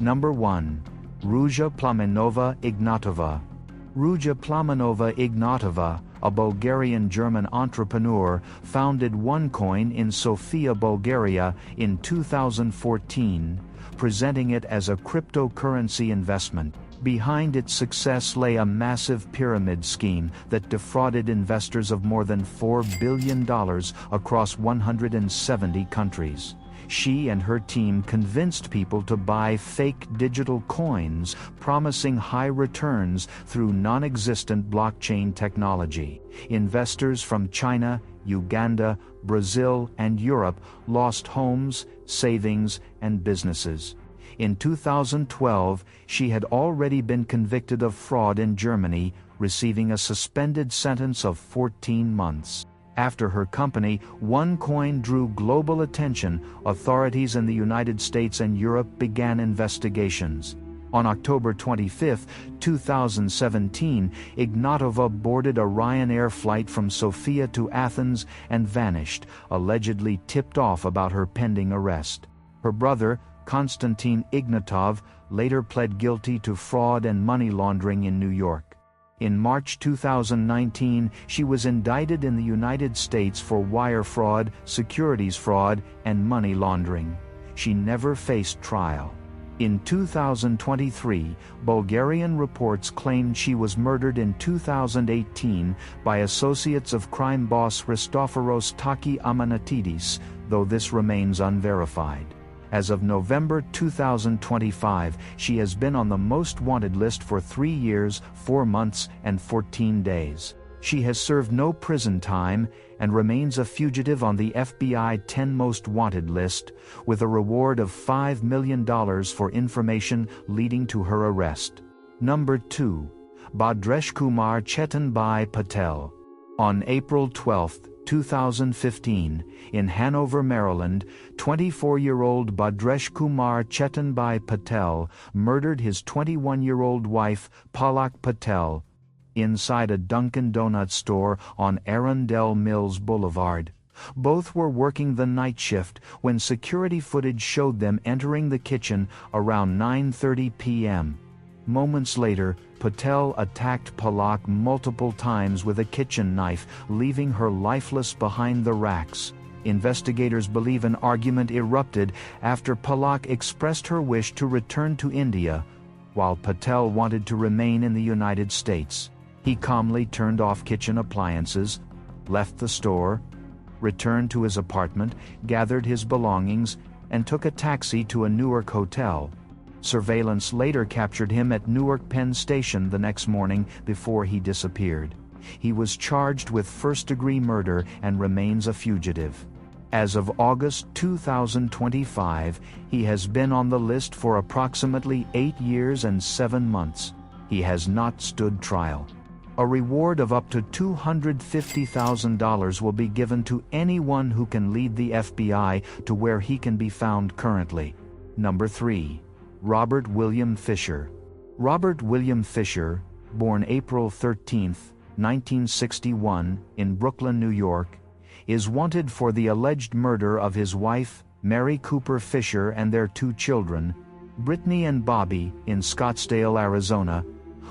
Number 1. Ruja Plamenova Ignatova. Ruja Plamenova Ignatova, a Bulgarian-German entrepreneur, founded OneCoin in Sofia, Bulgaria, in 2014, presenting it as a cryptocurrency investment. Behind its success lay a massive pyramid scheme that defrauded investors of more than $4 billion across 170 countries. She and her team convinced people to buy fake digital coins, promising high returns through non-existent blockchain technology. Investors from China, Uganda, Brazil, and Europe lost homes, savings, and businesses. In 2012, she had already been convicted of fraud in Germany, receiving a suspended sentence of 14 months. After her company, OneCoin drew global attention, authorities in the United States and Europe began investigations. On October 25, 2017, Ignatova boarded a Ryanair flight from Sofia to Athens and vanished, allegedly tipped off about her pending arrest. Her brother, Konstantin Ignatov, later pled guilty to fraud and money laundering in New York. In March 2019, she was indicted in the United States for wire fraud, securities fraud, and money laundering. She never faced trial. In 2023, Bulgarian reports claimed she was murdered in 2018 by associates of crime boss Christoforos Taki Amanatidis, though this remains unverified. As of November 2025, she has been on the Most Wanted list for 3 years, 4 months, and 14 days. She has served no prison time and remains a fugitive on the FBI 10 Most Wanted list, with a reward of $5 million for information leading to her arrest. Number 2. Bhadreshkumar Patel. On April 12, 2015, in Hanover, Maryland, 24-year-old Bhadreshkumar Patel murdered his 21-year-old wife, Palak Patel, inside a Dunkin' Donuts store on Arundel Mills Boulevard. Both were working the night shift when security footage showed them entering the kitchen around 9:30 p.m. Moments later, Patel attacked Palak multiple times with a kitchen knife, leaving her lifeless behind the racks. Investigators believe an argument erupted after Palak expressed her wish to return to India, while Patel wanted to remain in the United States. He calmly turned off kitchen appliances, left the store, returned to his apartment, gathered his belongings, and took a taxi to a Newark hotel. Surveillance later captured him at Newark Penn Station the next morning before he disappeared. He was charged with first-degree murder and remains a fugitive. As of August 2025, he has been on the list for approximately 8 years and 7 months. He has not stood trial. A reward of up to $250,000 will be given to anyone who can lead the FBI to where he can be found currently. Number 3. Robert William Fisher. Robert William Fisher, born April 13, 1961, in Brooklyn, New York, is wanted for the alleged murder of his wife, Mary Cooper Fisher, and their 2 children, Brittany and Bobby, in Scottsdale, Arizona,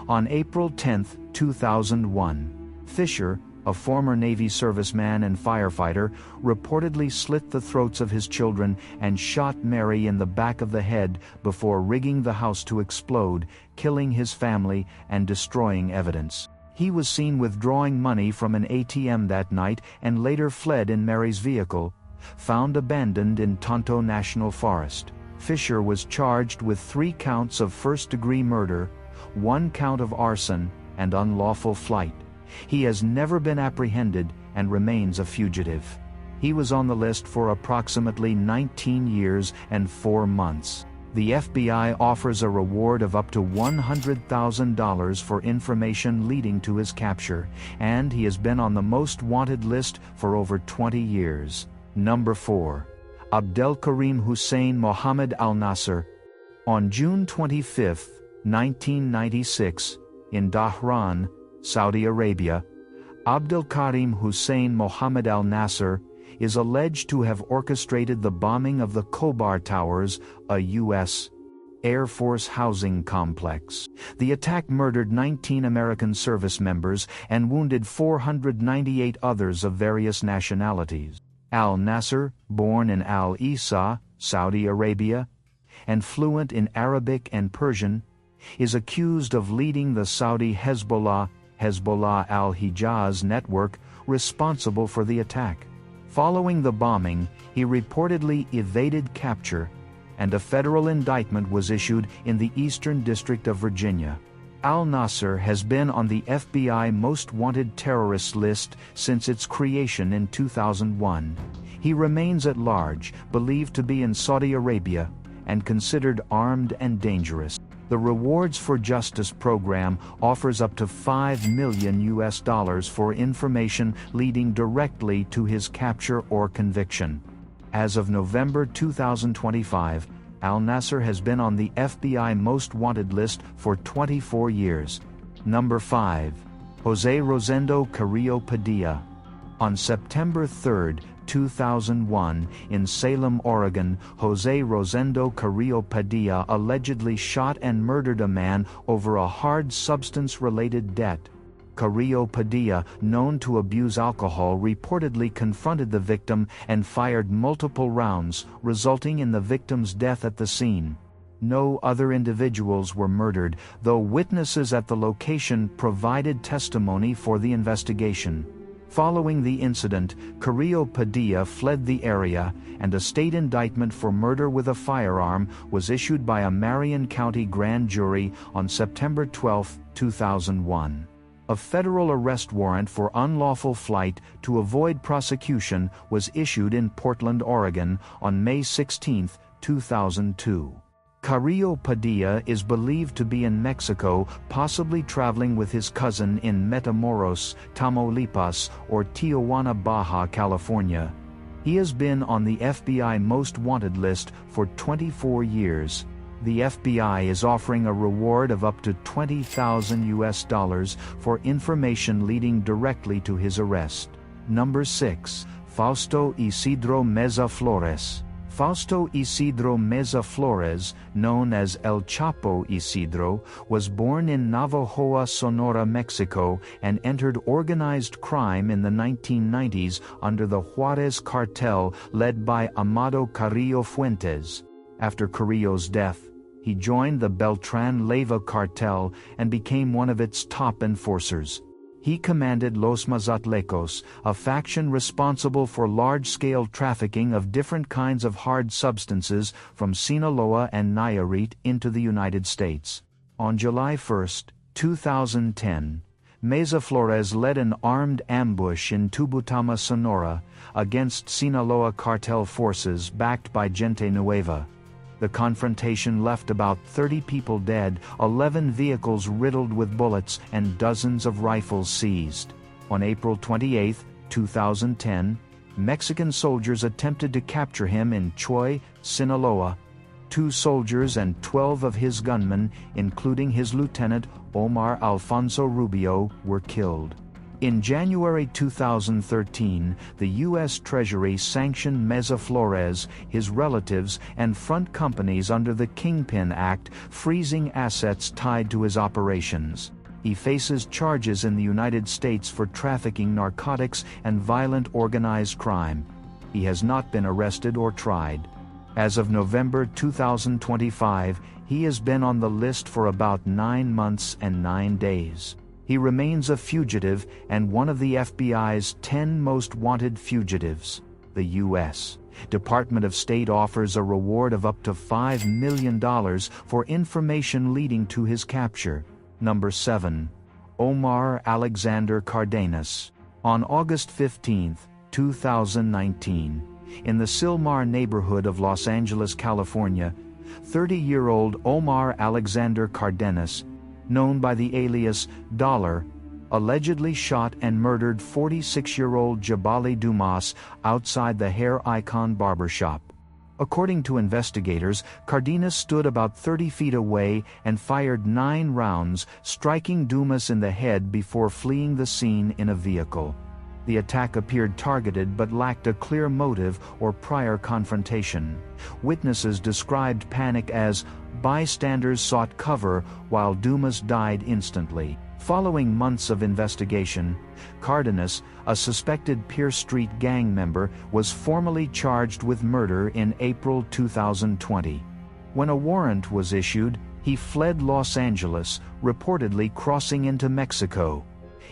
on April 10, 2001. Fisher, a former Navy serviceman and firefighter, reportedly slit the throats of his children and shot Mary in the back of the head before rigging the house to explode, killing his family and destroying evidence. He was seen withdrawing money from an ATM that night and later fled in Mary's vehicle, found abandoned in Tonto National Forest. Fisher was charged with 3 counts of first-degree murder, 1 count of arson, and unlawful flight. He has never been apprehended and remains a fugitive. He was on the list for approximately 19 years and 4 months. The FBI offers a reward of up to $100,000 for information leading to his capture, and he has been on the Most Wanted list for over 20 years. Number 4. Abdelkarim Hussein Mohammed Al-Nasser. On June 25, 1996, in Dhahran, Saudi Arabia, Abdelkarim Hussein Mohammed Al-Nasser is alleged to have orchestrated the bombing of the Khobar Towers, a U.S. Air Force housing complex. The attack murdered 19 American service members and wounded 498 others of various nationalities. Al-Nasser, born in Al-Isa, Saudi Arabia, and fluent in Arabic and Persian, is accused of leading the Saudi Hezbollah al-Hijaz network responsible for the attack. Following the bombing, he reportedly evaded capture, and a federal indictment was issued in the Eastern District of Virginia. Al-Nasser has been on the FBI Most Wanted Terrorists list since its creation in 2001. He remains at large, believed to be in Saudi Arabia, and considered armed and dangerous. The Rewards for Justice program offers up to $5 million for information leading directly to his capture or conviction. As of November 2025, Al-Nasser has been on the FBI Most Wanted list for 24 years. Number 5. Jose Rosendo Carrillo-Padilla. On September 3, 2001, in Salem, Oregon, Jose Rosendo Carrillo-Padilla allegedly shot and murdered a man over a hard substance-related debt. Carrillo-Padilla, known to abuse alcohol, reportedly confronted the victim and fired multiple rounds, resulting in the victim's death at the scene. No other individuals were murdered, though witnesses at the location provided testimony for the investigation. Following the incident, Carrillo-Padilla fled the area, and a state indictment for murder with a firearm was issued by a Marion County grand jury on September 12, 2001. A federal arrest warrant for unlawful flight to avoid prosecution was issued in Portland, Oregon, on May 16, 2002. Carrillo-Padilla is believed to be in Mexico, possibly traveling with his cousin in Matamoros, Tamaulipas, or Tijuana, Baja California. He has been on the FBI Most Wanted list for 24 years. The FBI is offering a reward of up to $20,000 for information leading directly to his arrest. Number 6. Fausto Isidro Meza Flores. Fausto Isidro Meza Flores, known as El Chapo Isidro, was born in Navojoa, Sonora, Mexico, and entered organized crime in the 1990s under the Juarez cartel led by Amado Carrillo Fuentes. After Carrillo's death, he joined the Beltran Leyva cartel and became one of its top enforcers. He commanded Los Mazatlecos, a faction responsible for large-scale trafficking of different kinds of hard substances from Sinaloa and Nayarit into the United States. On July 1, 2010, Meza Flores led an armed ambush in Tubutama, Sonora, against Sinaloa cartel forces backed by Gente Nueva. The confrontation left about 30 people dead, 11 vehicles riddled with bullets, and dozens of rifles seized. On April 28, 2010, Mexican soldiers attempted to capture him in Choy, Sinaloa. 2 soldiers and 12 of his gunmen, including his lieutenant, Omar Alfonso Rubio, were killed. In January 2013, the U.S. Treasury sanctioned Meza Flores, his relatives, and front companies under the Kingpin Act, freezing assets tied to his operations. He faces charges in the United States for trafficking narcotics and violent organized crime. He has not been arrested or tried. As of November 2025, he has been on the list for about 9 months and 9 days. He remains a fugitive and one of the FBI's 10 most wanted fugitives. The U.S. Department of State offers a reward of up to $5 million for information leading to his capture. Number 7. Omar Alexander Cardenas. On August 15, 2019, in the Silmar neighborhood of Los Angeles, California, 30-year-old Omar Alexander Cardenas, known by the alias Dollar, allegedly shot and murdered 46-year-old Jabali Dumas outside the Hair Icon barbershop. According to investigators, Cardenas stood about 30 feet away and fired 9 rounds, striking Dumas in the head before fleeing the scene in a vehicle. The attack appeared targeted but lacked a clear motive or prior confrontation. Witnesses described panic as Bystanders sought cover while Dumas died instantly. Following months of investigation, Cardenas, a suspected Pierce Street gang member, was formally charged with murder in April 2020. When a warrant was issued, he fled Los Angeles, reportedly crossing into Mexico.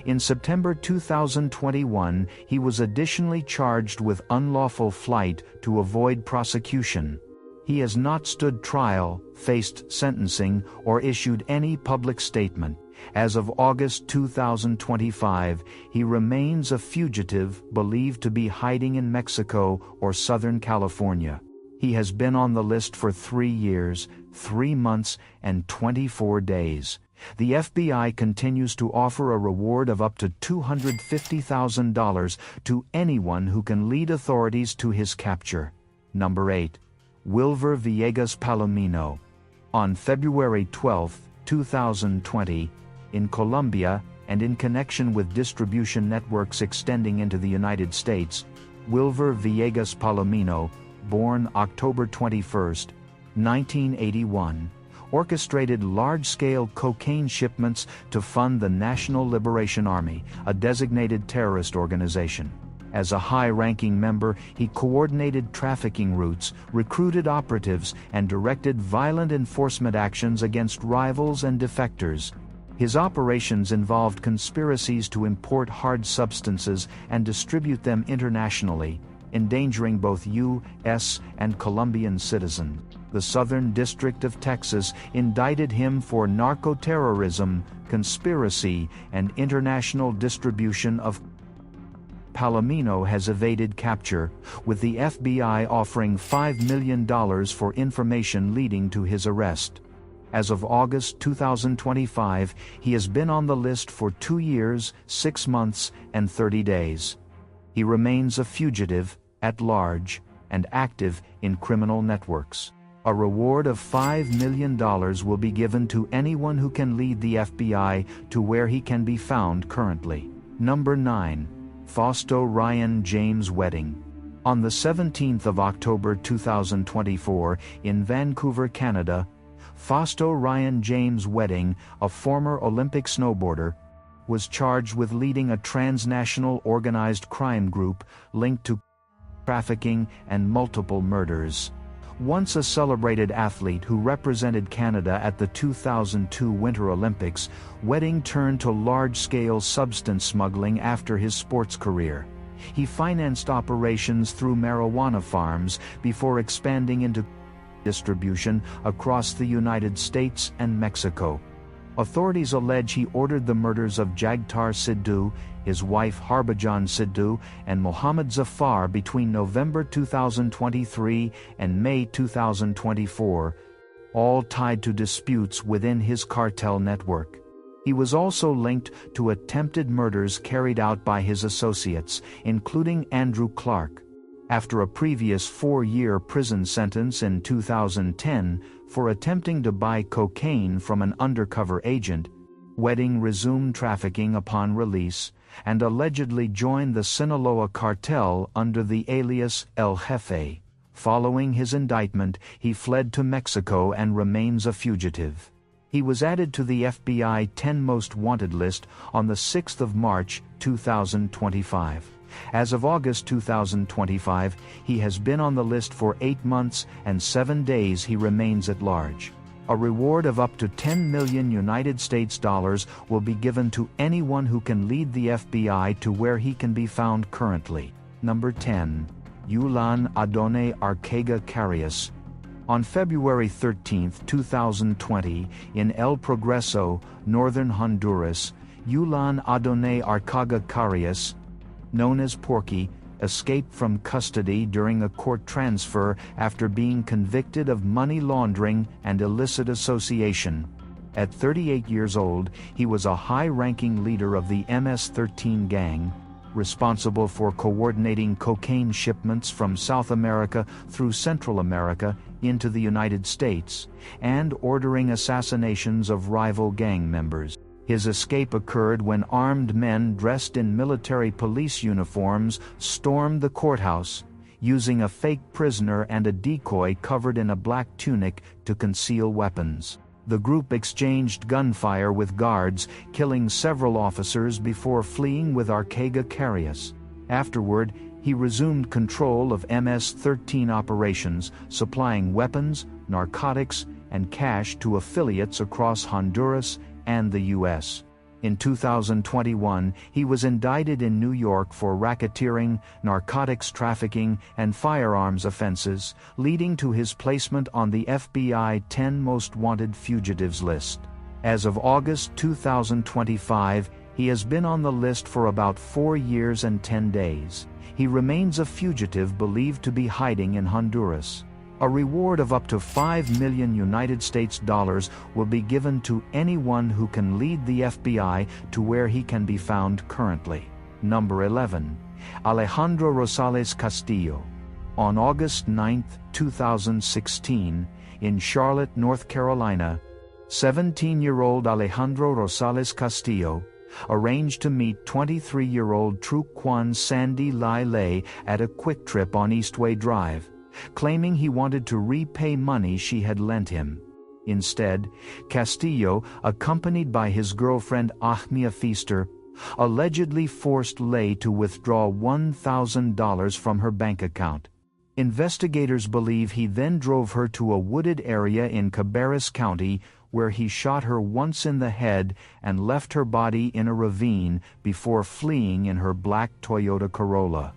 In September 2021, he was additionally charged with unlawful flight to avoid prosecution. He has not stood trial, faced sentencing, or issued any public statement. As of August 2025, he remains a fugitive believed to be hiding in Mexico or Southern California. He has been on the list for 3 years, 3 months, and 24 days. The FBI continues to offer a reward of up to $250,000 to anyone who can lead authorities to his capture. Number 8. Wilver Villegas-Palomino. On February 12, 2020, in Colombia, and in connection with distribution networks extending into the United States, Wilver Villegas-Palomino, born October 21, 1981, orchestrated large-scale cocaine shipments to fund the National Liberation Army, a designated terrorist organization. As a high-ranking member, he coordinated trafficking routes, recruited operatives, and directed violent enforcement actions against rivals and defectors. His operations involved conspiracies to import hard substances and distribute them internationally, endangering both U.S. and Colombian citizens. The Southern District of Texas indicted him for narco-terrorism, conspiracy, and international distribution of. Palomino has evaded capture, with the FBI offering $5 million for information leading to his arrest. As of August 2025, he has been on the list for 2 years, 6 months, and 30 days. He remains a fugitive, at large, and active in criminal networks. A reward of $5 million will be given to anyone who can lead the FBI to where he can be found currently. Number 9. Fausto Ryan James Wedding. On the 17th of October 2024, in Vancouver, Canada, Fausto Ryan James Wedding, a former Olympic snowboarder, was charged with leading a transnational organized crime group linked to trafficking and multiple murders. Once a celebrated athlete who represented Canada at the 2002 Winter Olympics, Wedding turned to large-scale substance smuggling after his sports career. He financed operations through marijuana farms before expanding into distribution across the United States and Mexico. Authorities allege he ordered the murders of Jagtar Sidhu, his wife Harbhajan Sidhu, and Mohammed Zafar between November 2023 and May 2024, all tied to disputes within his cartel network. He was also linked to attempted murders carried out by his associates, including Andrew Clark. After a previous 4-year prison sentence in 2010 for attempting to buy cocaine from an undercover agent, Wedding resumed trafficking upon release, and allegedly joined the Sinaloa cartel under the alias El Jefe. Following his indictment, he fled to Mexico and remains a fugitive. He was added to the FBI 10 Most Wanted list on the 6th of March 2025. As of August 2025, he has been on the list for 8 months and 7 days. He remains at large. A reward of up to $10 million United States dollars will be given to anyone who can lead the FBI to where he can be found currently. Number 10. Yulan Adonay Archaga Carias. On February 13, 2020, in El Progreso, northern Honduras, Yulan Adonay Archaga Carias, known as Porky, escaped from custody during a court transfer after being convicted of money laundering and illicit association. At 38 years old, he was a high-ranking leader of the MS-13 gang, responsible for coordinating cocaine shipments from South America through Central America into the United States, and ordering assassinations of rival gang members. His escape occurred when armed men dressed in military police uniforms stormed the courthouse, using a fake prisoner and a decoy covered in a black tunic to conceal weapons. The group exchanged gunfire with guards, killing several officers before fleeing with Archaga Carias. Afterward, he resumed control of MS-13 operations, supplying weapons, narcotics, and cash to affiliates across Honduras and the U.S. In 2021, he was indicted in New York for racketeering, narcotics trafficking, and firearms offenses, leading to his placement on the FBI 10 Most Wanted Fugitives list. As of August 2025, he has been on the list for about 4 years and 10 days. He remains a fugitive believed to be hiding in Honduras. A reward of up to $5 million will be given to anyone who can lead the FBI to where he can be found currently. Number 11. Alejandro Rosales Castillo. On August 9, 2016, in Charlotte, North Carolina, 17-year-old Alejandro Rosales Castillo arranged to meet 23-year-old Truquan Sandy Lai at a Quick Trip on Eastway Drive, claiming he wanted to repay money she had lent him. Instead, Castillo, accompanied by his girlfriend Ahmia Feaster, allegedly forced Lay to withdraw $1,000 from her bank account. Investigators believe he then drove her to a wooded area in Cabarrus County where he shot her once in the head and left her body in a ravine before fleeing in her black Toyota Corolla.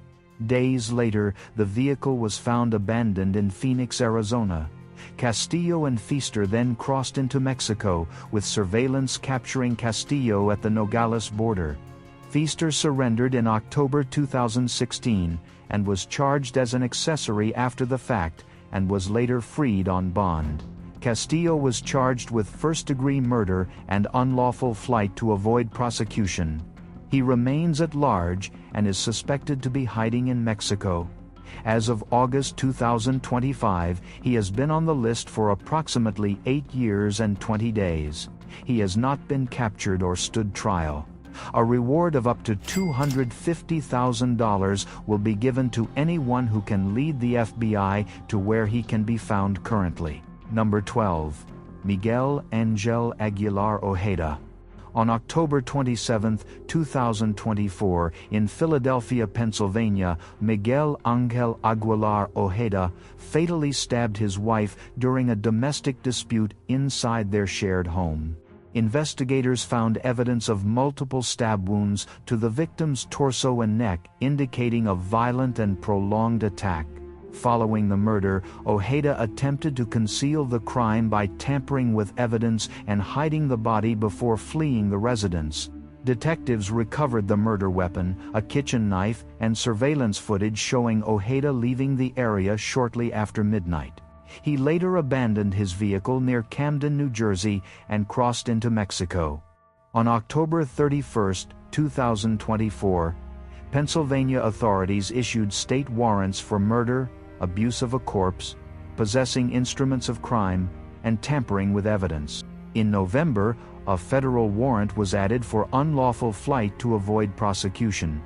Days later, the vehicle was found abandoned in Phoenix, Arizona. Castillo and Feaster then crossed into Mexico, with surveillance capturing Castillo at the Nogales border. Feaster surrendered in October 2016 and was charged as an accessory after the fact and was later freed on bond. Castillo was charged with first-degree murder and unlawful flight to avoid prosecution. He remains at large and is suspected to be hiding in Mexico. As of August 2025, he has been on the list for approximately 8 years and 20 days. He has not been captured or stood trial. A reward of up to $250,000 will be given to anyone who can lead the FBI to where he can be found currently. Number 12. Miguel Angel Aguilar Ojeda. On October 27, 2024, in Philadelphia, Pennsylvania, Miguel Angel Aguilar Ojeda fatally stabbed his wife during a domestic dispute inside their shared home. Investigators found evidence of multiple stab wounds to the victim's torso and neck, indicating a violent and prolonged attack. Following the murder, Ojeda attempted to conceal the crime by tampering with evidence and hiding the body before fleeing the residence. Detectives recovered the murder weapon, a kitchen knife, and surveillance footage showing Ojeda leaving the area shortly after midnight. He later abandoned his vehicle near Camden, New Jersey, and crossed into Mexico. On October 31, 2024, Pennsylvania authorities issued state warrants for murder, abuse of a corpse, possessing instruments of crime, and tampering with evidence. In November, a federal warrant was added for unlawful flight to avoid prosecution.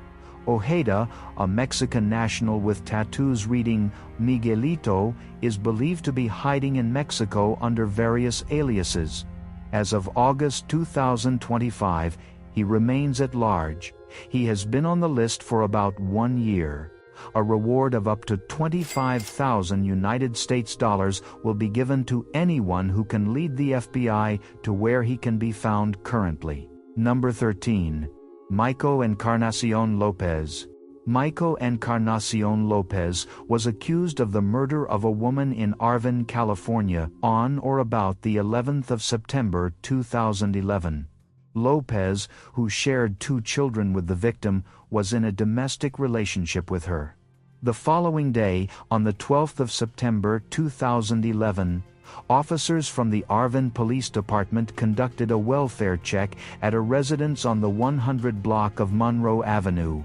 Ojeda, a Mexican national with tattoos reading Miguelito, is believed to be hiding in Mexico under various aliases. As of August 2025, he remains at large. He has been on the list for about 1 year. A reward of up to $25,000 will be given to anyone who can lead the FBI to where he can be found currently. Number 13. Maico Encarnacion Lopez. Maico Encarnacion Lopez was accused of the murder of a woman in Arvin, California, on or about the 11th of September 2011. Lopez, who shared 2 children with the victim, was in a domestic relationship with her. The following day, on the 12th of September 2011, officers from the Arvin Police Department conducted a welfare check at a residence on the 100 block of Monroe Avenue,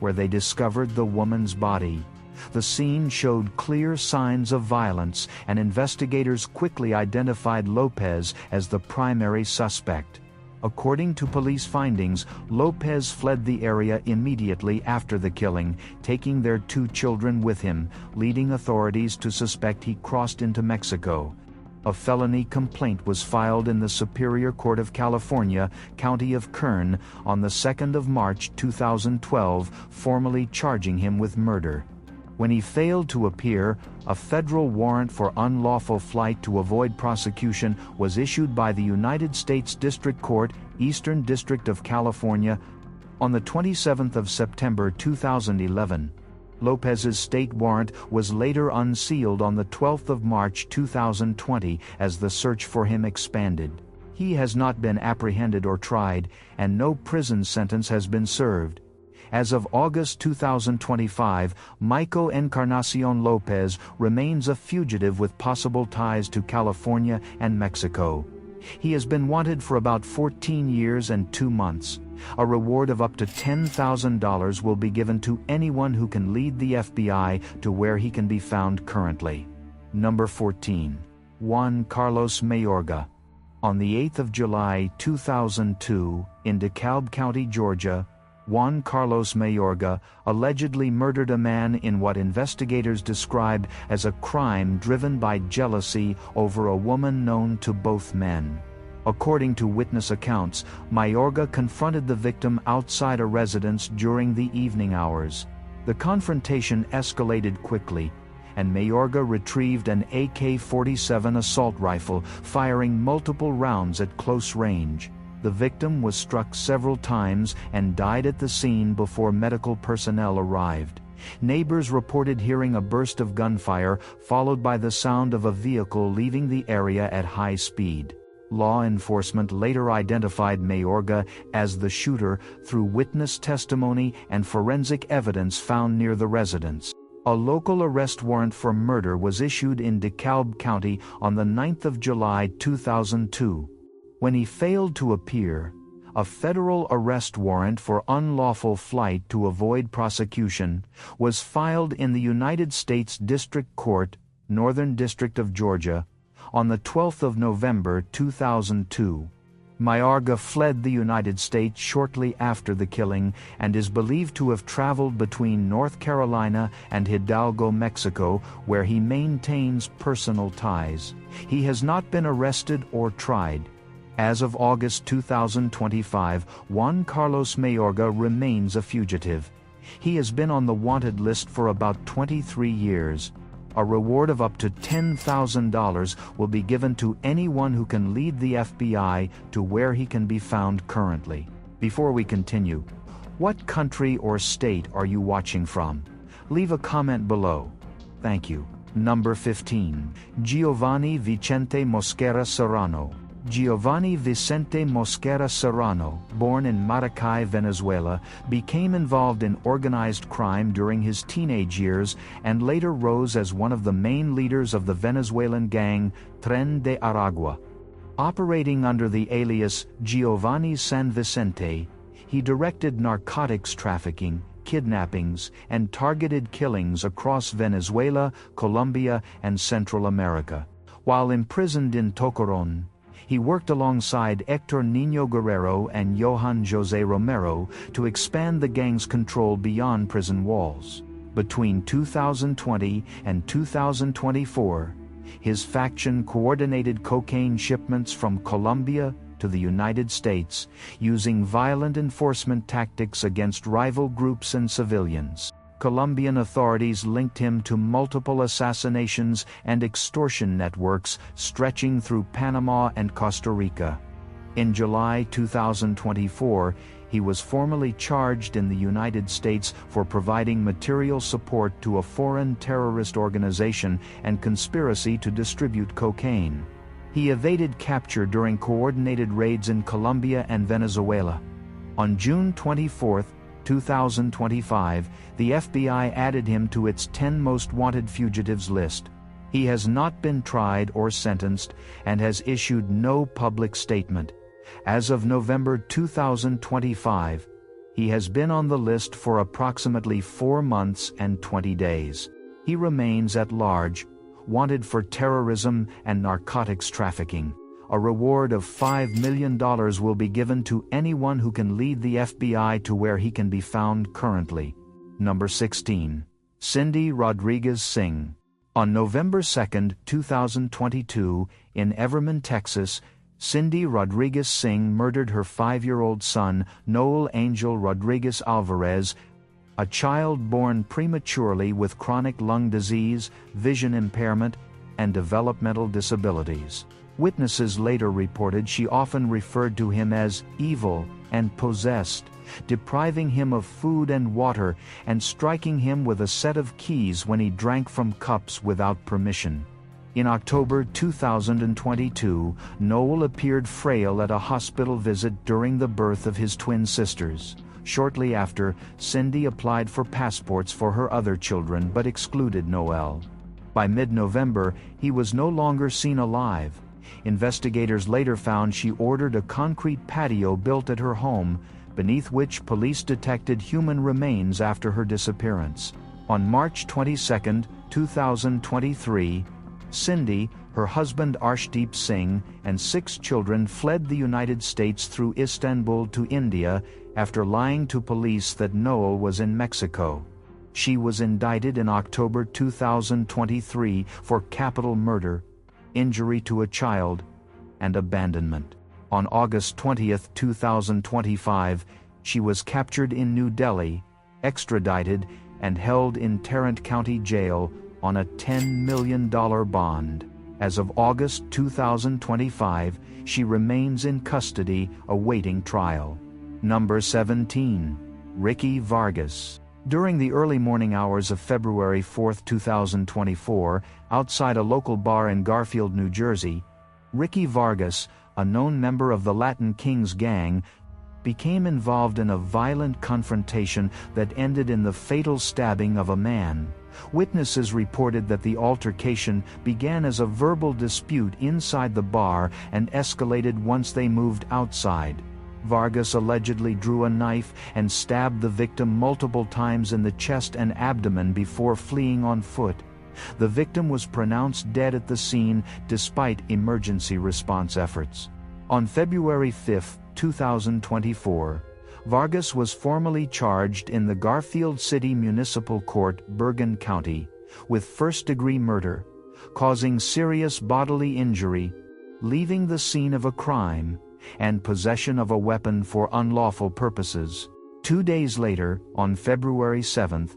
where they discovered the woman's body. The scene showed clear signs of violence, and investigators quickly identified Lopez as the primary suspect. According to police findings, Lopez fled the area immediately after the killing, taking their 2 children with him, leading authorities to suspect he crossed into Mexico. A felony complaint was filed in the Superior Court of California, County of Kern, on the 2nd of March 2012, formally charging him with murder. When he failed to appear, a federal warrant for unlawful flight to avoid prosecution was issued by the United States District Court, Eastern District of California, on the 27th of September 2011. Lopez's state warrant was later unsealed on the 12th of March 2020 as the search for him expanded. He has not been apprehended or tried, and no prison sentence has been served. As of August 2025, Michael Encarnacion Lopez remains a fugitive with possible ties to California and Mexico. He has been wanted for about 14 years and 2 months. A reward of up to $10,000 will be given to anyone who can lead the FBI to where he can be found currently. Number 14. Juan Carlos Mayorga. On the 8th of July 2002, in DeKalb County, Georgia, Juan Carlos Mayorga allegedly murdered a man in what investigators described as a crime driven by jealousy over a woman known to both men. According to witness accounts, Mayorga confronted the victim outside a residence during the evening hours. The confrontation escalated quickly, and Mayorga retrieved an AK-47 assault rifle, firing multiple rounds at close range. The victim was struck several times and died at the scene before medical personnel arrived. Neighbors reported hearing a burst of gunfire, followed by the sound of a vehicle leaving the area at high speed. Law enforcement later identified Mayorga as the shooter through witness testimony and forensic evidence found near the residence. A local arrest warrant for murder was issued in DeKalb County on the 9th of July 2002. When he failed to appear, a federal arrest warrant for unlawful flight to avoid prosecution was filed in the United States District Court, Northern District of Georgia, on the 12th of November 2002. Mayorga fled the United States shortly after the killing and is believed to have traveled between North Carolina and Hidalgo, Mexico, where he maintains personal ties. He has not been arrested or tried. As of August 2025, Juan Carlos Mayorga remains a fugitive. He has been on the wanted list for about 23 years. A reward of up to $10,000 will be given to anyone who can lead the FBI to where he can be found currently. Before we continue, what country or state are you watching from? Leave a comment below. Thank you. Number 15. Giovanni Vicente Mosquera Serrano. Giovanni Vicente Mosquera Serrano, born in Maracay, Venezuela, became involved in organized crime during his teenage years and later rose as one of the main leaders of the Venezuelan gang Tren de Aragua. Operating under the alias Giovanni San Vicente, he directed narcotics trafficking, kidnappings, and targeted killings across Venezuela, Colombia, and Central America. While imprisoned in Tocoron, he worked alongside Héctor Niño Guerrero and Johan José Romero to expand the gang's control beyond prison walls. Between 2020 and 2024, his faction coordinated cocaine shipments from Colombia to the United States, using violent enforcement tactics against rival groups and civilians. Colombian authorities linked him to multiple assassinations and extortion networks stretching through Panama and Costa Rica. In July 2024, he was formally charged in the United States for providing material support to a foreign terrorist organization and conspiracy to distribute cocaine. He evaded capture during coordinated raids in Colombia and Venezuela. On June 24, 2025, the FBI added him to its 10 Most Wanted Fugitives list. He has not been tried or sentenced and has issued no public statement. As of November 2025, he has been on the list for approximately 4 months and 20 days. He remains at large, wanted for terrorism and narcotics trafficking. A reward of $5 million will be given to anyone who can lead the FBI to where he can be found currently. Number 16. Cindy Rodriguez Singh. On November 2, 2022, in Everman, Texas, Cindy Rodriguez Singh murdered her 5-year-old son, Noel Angel Rodriguez Alvarez, a child born prematurely with chronic lung disease, vision impairment, and developmental disabilities. Witnesses later reported she often referred to him as evil and possessed, depriving him of food and water and striking him with a set of keys when he drank from cups without permission. In October 2022, Noel appeared frail at a hospital visit during the birth of his twin sisters. Shortly after, Cindy applied for passports for her other children but excluded Noel. By mid-November, he was no longer seen alive. Investigators later found she ordered a concrete patio built at her home, beneath which police detected human remains after her disappearance. On March 22, 2023, Cindy, her husband Arshdeep Singh, and 6 children fled the United States through Istanbul to India after lying to police that Noel was in Mexico. She was indicted in October 2023 for capital murder, injury to a child, and abandonment. On August 20, 2025, she was captured in New Delhi, extradited, and held in Tarrant County Jail on a $10 million bond. As of August 2025, she remains in custody awaiting trial. Number 17. Ricky Vargas. During the early morning hours of February 4, 2024, outside a local bar in Garfield, New Jersey, Ricky Vargas, a known member of the Latin Kings gang, became involved in a violent confrontation that ended in the fatal stabbing of a man. Witnesses reported that the altercation began as a verbal dispute inside the bar and escalated once they moved outside. Vargas allegedly drew a knife and stabbed the victim multiple times in the chest and abdomen before fleeing on foot. The victim was pronounced dead at the scene despite emergency response efforts. On February 5, 2024, Vargas was formally charged in the Garfield City Municipal Court, Bergen County, with first-degree murder, causing serious bodily injury, leaving the scene of a crime, and possession of a weapon for unlawful purposes. 2 days later, on February 7,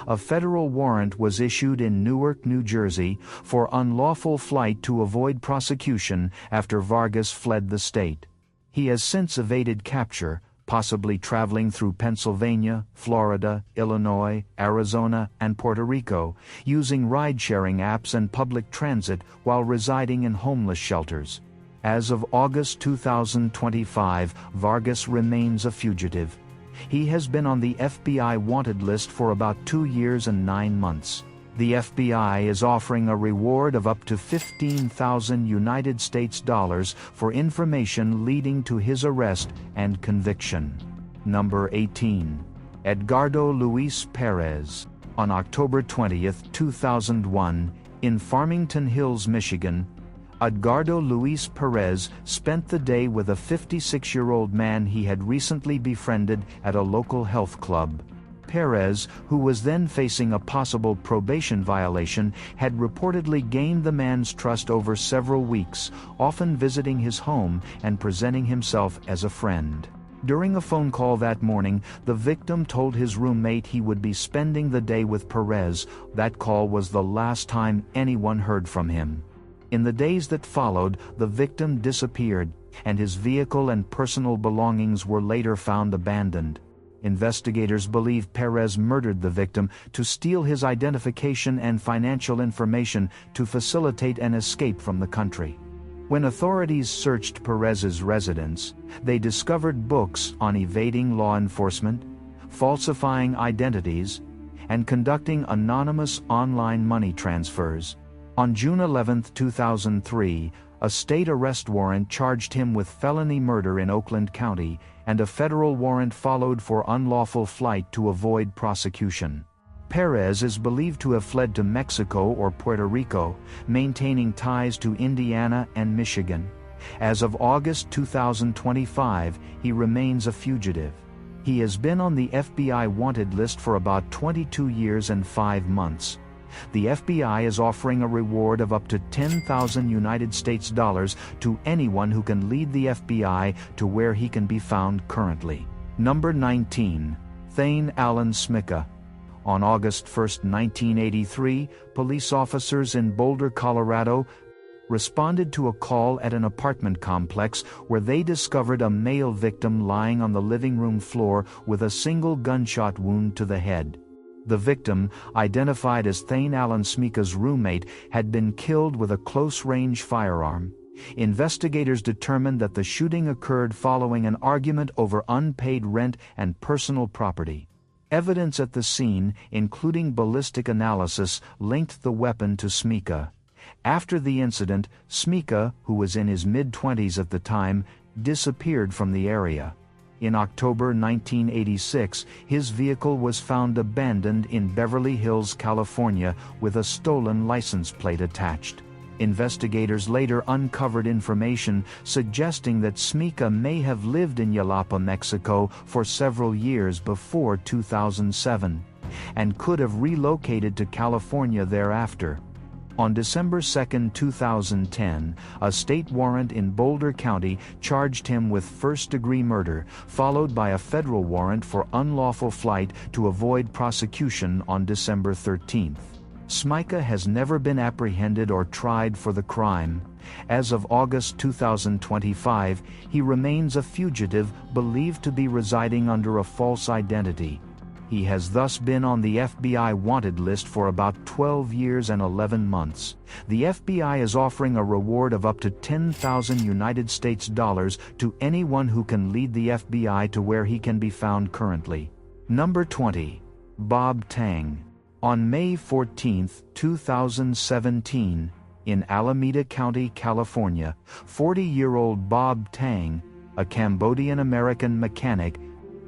a federal warrant was issued in Newark, New Jersey, for unlawful flight to avoid prosecution after Vargas fled the state. He has since evaded capture, possibly traveling through Pennsylvania, Florida, Illinois, Arizona, and Puerto Rico, using ride-sharing apps and public transit while residing in homeless shelters. As of August 2025, Vargas remains a fugitive. He has been on the FBI wanted list for about 2 years and 9 months. The FBI is offering a reward of up to $15,000 for information leading to his arrest and conviction. Number 18. Edgardo Luis Perez. On October 20, 2001, in Farmington Hills, Michigan, Edgardo Luis Perez spent the day with a 56-year-old man he had recently befriended at a local health club. Perez, who was then facing a possible probation violation, had reportedly gained the man's trust over several weeks, often visiting his home and presenting himself as a friend. During a phone call that morning, the victim told his roommate he would be spending the day with Perez. That call was the last time anyone heard from him. In the days that followed, the victim disappeared, and his vehicle and personal belongings were later found abandoned. Investigators believe Perez murdered the victim to steal his identification and financial information to facilitate an escape from the country. When authorities searched Perez's residence, they discovered books on evading law enforcement, falsifying identities, and conducting anonymous online money transfers. On June 11, 2003, a state arrest warrant charged him with felony murder in Oakland County, and a federal warrant followed for unlawful flight to avoid prosecution. Perez is believed to have fled to Mexico or Puerto Rico, maintaining ties to Indiana and Michigan. As of August 2025, he remains a fugitive. He has been on the FBI wanted list for about 22 years and 5 months. The FBI is offering a reward of up to 10,000 United States dollars to anyone who can lead the FBI to where he can be found currently. Number 19. Thane Allen Smicka. On August 1, 1983, police officers in Boulder, Colorado, responded to a call at an apartment complex where they discovered a male victim lying on the living room floor with a single gunshot wound to the head. The victim, identified as Thane Allen Smicka's roommate, had been killed with a close-range firearm. Investigators determined that the shooting occurred following an argument over unpaid rent and personal property. Evidence at the scene, including ballistic analysis, linked the weapon to Smicka. After the incident, Smicka, who was in his mid-20s at the time, disappeared from the area. In October 1986, his vehicle was found abandoned in Beverly Hills, California, with a stolen license plate attached. Investigators later uncovered information suggesting that Smicka may have lived in Jalapa, Mexico for several years before 2007, and could have relocated to California thereafter. On December 2, 2010, a state warrant in Boulder County charged him with first-degree murder, followed by a federal warrant for unlawful flight to avoid prosecution on December 13. Smicka has never been apprehended or tried for the crime. As of August 2025, he remains a fugitive believed to be residing under a false identity. He has thus been on the FBI wanted list for about 12 years and 11 months. The FBI is offering a reward of up to 10,000 United States dollars to anyone who can lead the FBI to where he can be found currently. Number 20. Bob Tang. On May 14, 2017, in Alameda County, California, 40-year-old Bob Tang, a Cambodian-American mechanic,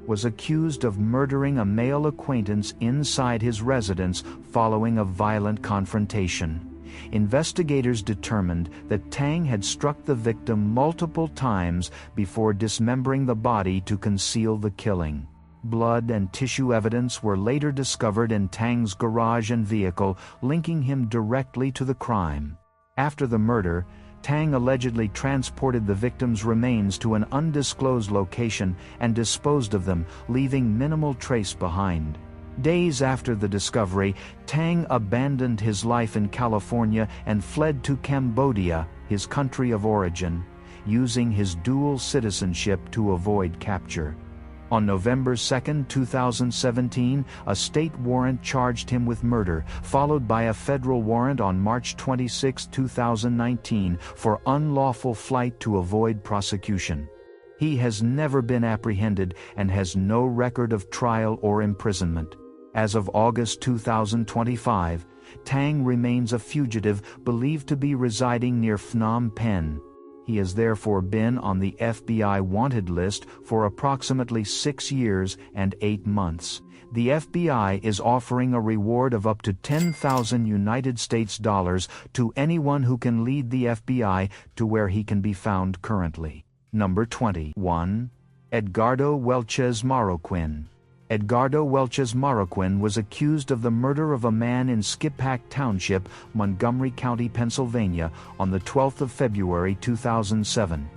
was accused of murdering a male acquaintance inside his residence following a violent confrontation. Investigators determined that Tang had struck the victim multiple times before dismembering the body to conceal the killing. Blood and tissue evidence were later discovered in Tang's garage and vehicle, linking him directly to the crime. After the murder, Tang allegedly transported the victim's remains to an undisclosed location and disposed of them, leaving minimal trace behind. Days after the discovery, Tang abandoned his life in California and fled to Cambodia, his country of origin, using his dual citizenship to avoid capture. On November 2, 2017, a state warrant charged him with murder, followed by a federal warrant on March 26, 2019, for unlawful flight to avoid prosecution. He has never been apprehended and has no record of trial or imprisonment. As of August 2025, Tang remains a fugitive believed to be residing near Phnom Penh. He has therefore been on the FBI wanted list for approximately 6 years and 8 months. The FBI is offering a reward of up to 10,000 United States dollars to anyone who can lead the FBI to where he can be found currently. Number 21. Edgardo Welchez-Marroquin. Edgardo Welchez-Marroquin was accused of the murder of a man in Skipack Township, Montgomery County, Pennsylvania, on the 12th of February 2007.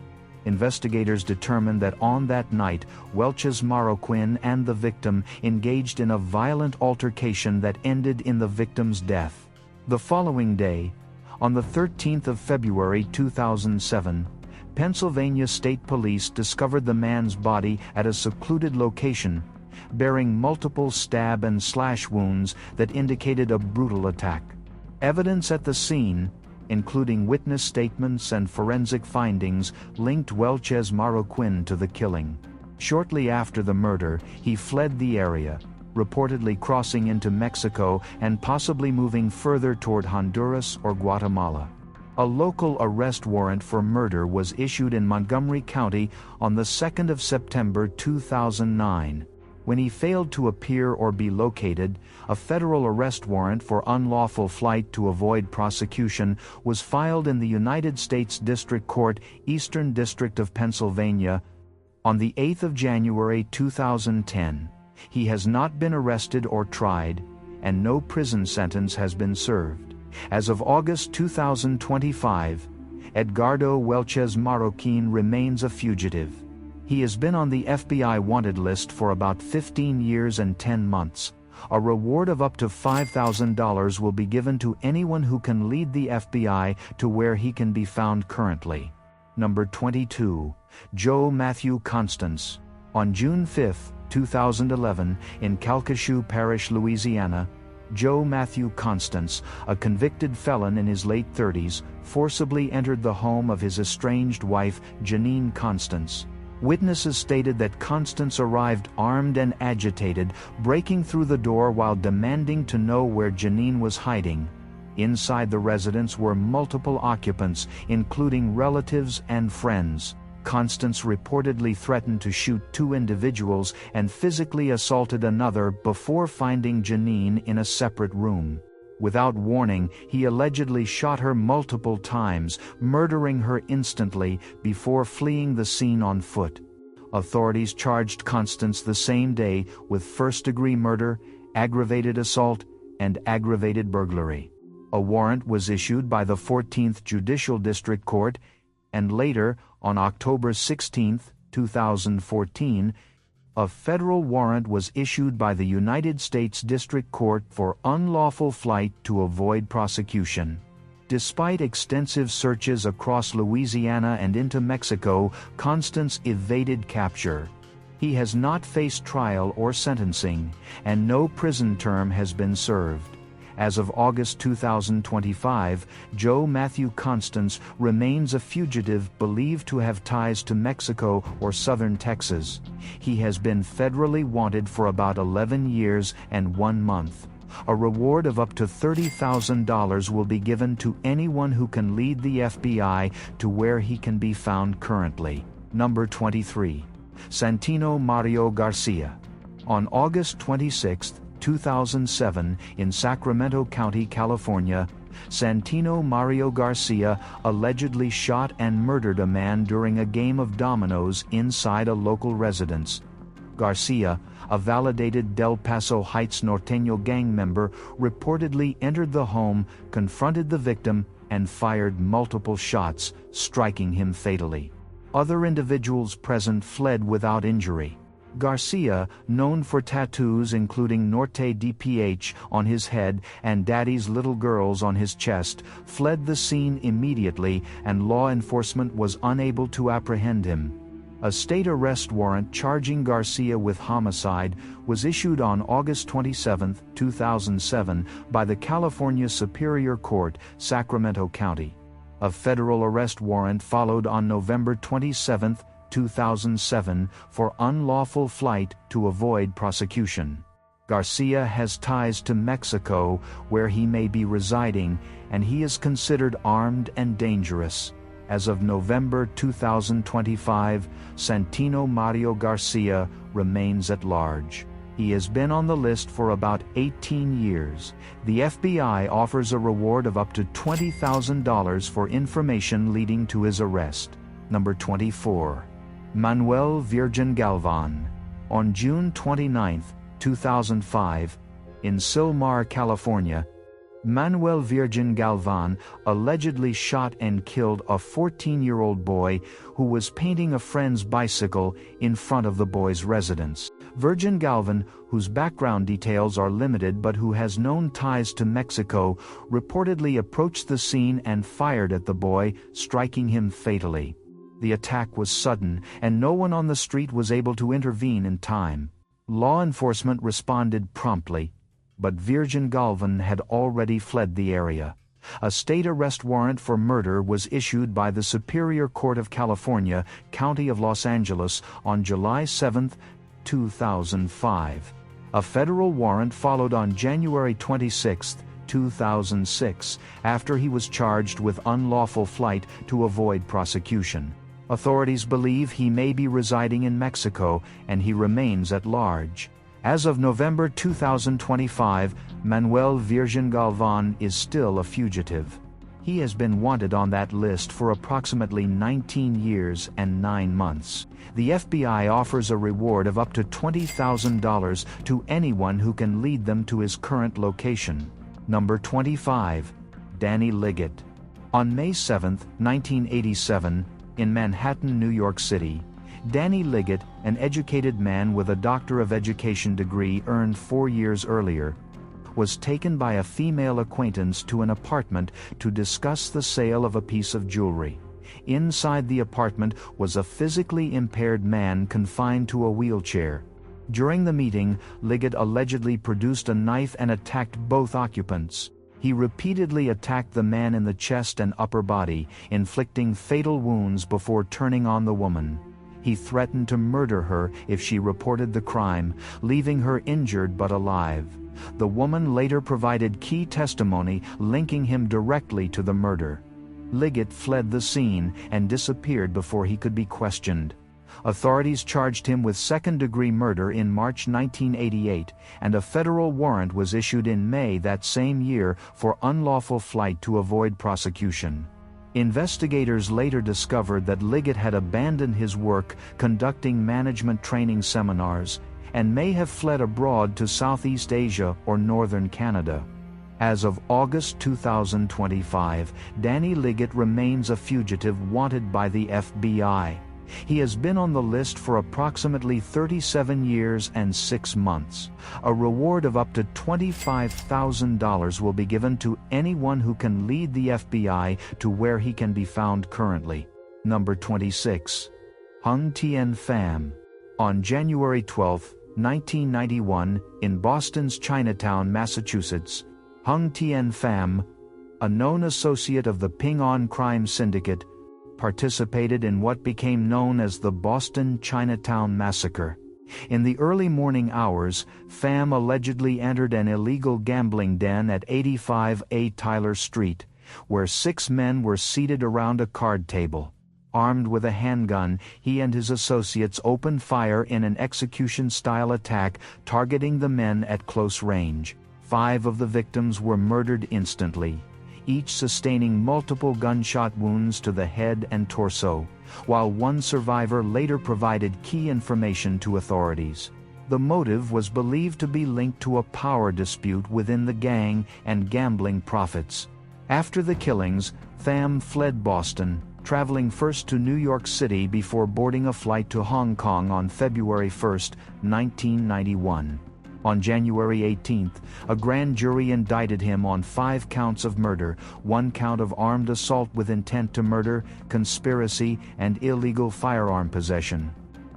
Investigators determined that on that night, Welchez-Marroquin and the victim engaged in a violent altercation that ended in the victim's death. The following day, on the 13th of February 2007, Pennsylvania State Police discovered the man's body at a secluded location, bearing multiple stab and slash wounds that indicated a brutal attack. Evidence at the scene, including witness statements and forensic findings, linked Welchez-Marroquin to the killing. Shortly after the murder, he fled the area, reportedly crossing into Mexico and possibly moving further toward Honduras or Guatemala. A local arrest warrant for murder was issued in Montgomery County on the 2nd of September 2009. When he failed to appear or be located, a federal arrest warrant for unlawful flight to avoid prosecution was filed in the United States District Court, Eastern District of Pennsylvania, on the 8th of January 2010. He has not been arrested or tried, and no prison sentence has been served. As of August 2025, Edgardo Welchez-Marroquin remains a fugitive. He has been on the FBI wanted list for about 15 years and 10 months. A reward of up to $5,000 will be given to anyone who can lead the FBI to where he can be found currently. Number 22. Joe Matthew Constance. On June 5, 2011, in Calcasieu Parish, Louisiana, Joe Matthew Constance, a convicted felon in his late 30s, forcibly entered the home of his estranged wife, Janine Constance. Witnesses stated that Constance arrived armed and agitated, breaking through the door while demanding to know where Janine was hiding. Inside the residence were multiple occupants, including relatives and friends. Constance reportedly threatened to shoot 2 individuals and physically assaulted another before finding Janine in a separate room. Without warning, he allegedly shot her multiple times, murdering her instantly before fleeing the scene on foot. Authorities charged Constance the same day with first-degree murder, aggravated assault, and aggravated burglary. A warrant was issued by the 14th Judicial District Court, and later, on October 16, 2014, a federal warrant was issued by the United States District Court for unlawful flight to avoid prosecution. Despite extensive searches across Louisiana and into Mexico, Constance evaded capture. He has not faced trial or sentencing, and no prison term has been served. As of August 2025, Joe Matthew Constance remains a fugitive believed to have ties to Mexico or southern Texas. He has been federally wanted for about 11 years and 1 month. A reward of up to $30,000 will be given to anyone who can lead the FBI to where he can be found currently. Number 23. Santino Mario Garcia. On August 26, 2007, in Sacramento County, California, Santino Mario Garcia allegedly shot and murdered a man during a game of dominoes inside a local residence. Garcia, a validated Del Paso Heights Norteño gang member, reportedly entered the home, confronted the victim, and fired multiple shots, striking him fatally. Other individuals present fled without injury. Garcia, known for tattoos including Norte DPH on his head and Daddy's Little Girls on his chest, fled the scene immediately, and law enforcement was unable to apprehend him. A state arrest warrant charging Garcia with homicide was issued on August 27, 2007 by the California Superior Court, Sacramento County. A federal arrest warrant followed on November 27, 2007 for unlawful flight to avoid prosecution. Garcia has ties to Mexico, where he may be residing, and he is considered armed and dangerous. As of November 2025, Santino Mario Garcia remains at large. He has been on the list for about 18 years. The FBI offers a reward of up to $20,000 for information leading to his arrest. Number 24. Manuel Virgen Galvan. On June 29, 2005, in Silmar, California, Manuel Virgen Galvan allegedly shot and killed a 14-year-old boy who was painting a friend's bicycle in front of the boy's residence. Virgen Galvan, whose background details are limited but who has known ties to Mexico, reportedly approached the scene and fired at the boy, striking him fatally. The attack was sudden, and no one on the street was able to intervene in time. Law enforcement responded promptly, but Virgen Galvan had already fled the area. A state arrest warrant for murder was issued by the Superior Court of California, County of Los Angeles, on July 7, 2005. A federal warrant followed on January 26, 2006, after he was charged with unlawful flight to avoid prosecution. Authorities believe he may be residing in Mexico, and he remains at large. As of November 2025, Manuel Virgen Galvan is still a fugitive. He has been wanted on that list for approximately 19 years and 9 months. The FBI offers a reward of up to $20,000 to anyone who can lead them to his current location. Number 25. Danny Liggett. On May 7, 1987, in Manhattan, New York City, Danny Liggett, an educated man with a Doctor of Education degree earned 4 years earlier, was taken by a female acquaintance to an apartment to discuss the sale of a piece of jewelry. Inside the apartment was a physically impaired man confined to a wheelchair. During the meeting, Liggett allegedly produced a knife and attacked both occupants. He repeatedly attacked the man in the chest and upper body, inflicting fatal wounds before turning on the woman. He threatened to murder her if she reported the crime, leaving her injured but alive. The woman later provided key testimony linking him directly to the murder. Liggett fled the scene and disappeared before he could be questioned. Authorities charged him with second-degree murder in March 1988, and a federal warrant was issued in May that same year for unlawful flight to avoid prosecution. Investigators later discovered that Liggett had abandoned his work conducting management training seminars and may have fled abroad to Southeast Asia or northern Canada. As of August 2025, Danny Liggett remains a fugitive wanted by the FBI. He has been on the list for approximately 37 years and 6 months. A reward of up to $25,000 will be given to anyone who can lead the FBI to where he can be found currently. Number 26. Hung Tien Pham. On January 12, 1991, in Boston's Chinatown, Massachusetts, Hung Tien Pham, a known associate of the Ping An crime syndicate, participated in what became known as the Boston Chinatown Massacre. In the early morning hours, Pham allegedly entered an illegal gambling den at 85A Tyler Street, where 6 men were seated around a card table. Armed with a handgun, he and his associates opened fire in an execution-style attack targeting the men at close range. 5 of the victims were murdered instantly, each sustaining multiple gunshot wounds to the head and torso, while one survivor later provided key information to authorities. The motive was believed to be linked to a power dispute within the gang and gambling profits. After the killings, Pham fled Boston, traveling first to New York City before boarding a flight to Hong Kong on February 1, 1991. On January 18, a grand jury indicted him on 5 counts of murder, 1 count of armed assault with intent to murder, conspiracy, and illegal firearm possession.